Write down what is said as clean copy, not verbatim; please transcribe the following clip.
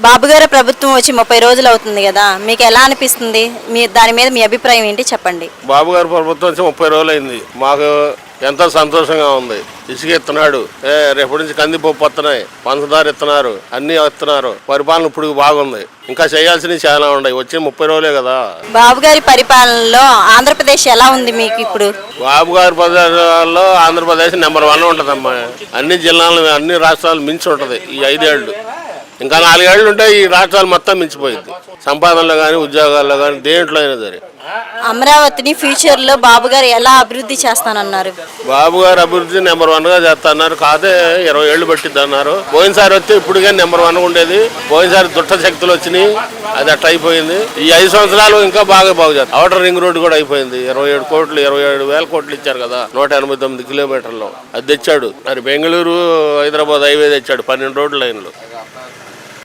బాబు గారి ప్రభుత్వం వచ్చి 30 రోజులు అవుతుంది కదా, మీకు ఎలా అనిపిస్తుంది? దాని మీద మీ అభిప్రాయం ఏంటి చెప్పండి. బాబు గారి ప్రభుత్వం వచ్చి 30 రోజులు అయింది. మాకు ఎంతో సంతోషంగా ఉంది. ఇసుక ఇస్తున్నాడు, రేపటి నుంచి కందిపప్పు వస్తున్నాయి, పంచదార ఇస్తున్నారు, అన్ని ఇస్తున్నారు. పరిపాలన ఇప్పుడు బాగుంది. ఇంకా చేయాల్సినవి చాలా ఉన్నాయి. వచ్చి 30 రోజులే కదా. బాబు గారి పరిపాలనలో ఆంధ్రప్రదేశ్ ఎలా ఉంది మీకు ఇప్పుడు? బాబు గారి పరిపాలనలో ఆంధ్రప్రదేశ్ నెంబర్ 1 ఉంటుందమ్మా. అన్ని జిల్లాలు అన్ని రాష్ట్రాలు మించి ఉంటుంది ఈ 5 ఏళ్ళు. ఇంకా 4 ఏళ్ళు ఉంటే ఈ రాష్ట్రాలు మొత్తం మించిపోయింది. సంపాదనలో కానీ ఉద్యోగాల్లో కానీ దేంట్లో అయినా సరే. అమరావతిని ఫ్యూచర్ లో బాబు గారు ఎలా అభివృద్ధి చేస్తానన్నారు? బాబు గారు అభివృద్ధి నెంబర్ 1 గా చేస్తున్నారు. కాదే 20 ఏళ్ళు పట్టిద్ది అన్నారు. పోయినసారి వస్తే ఇప్పుడు కానీ నెంబర్ 1 ఉండేది. పోయినసారి దుష్ట శక్తులు వచ్చినాయి, అది అట్ట అయిపోయింది. ఈ 5 సంవత్సరాలు ఇంకా బాగా చేస్తారు. ఔటర్ రింగ్ రోడ్డు కూడా అయిపోయింది. 27 కోట్లు 27,000 కోట్లు ఇచ్చారు కదా, 189 కిలోమీటర్లు అది తెచ్చాడు. మరి బెంగళూరు హైదరాబాద్ హైవే తెచ్చాడు, 12 రోడ్ల లైన్లు.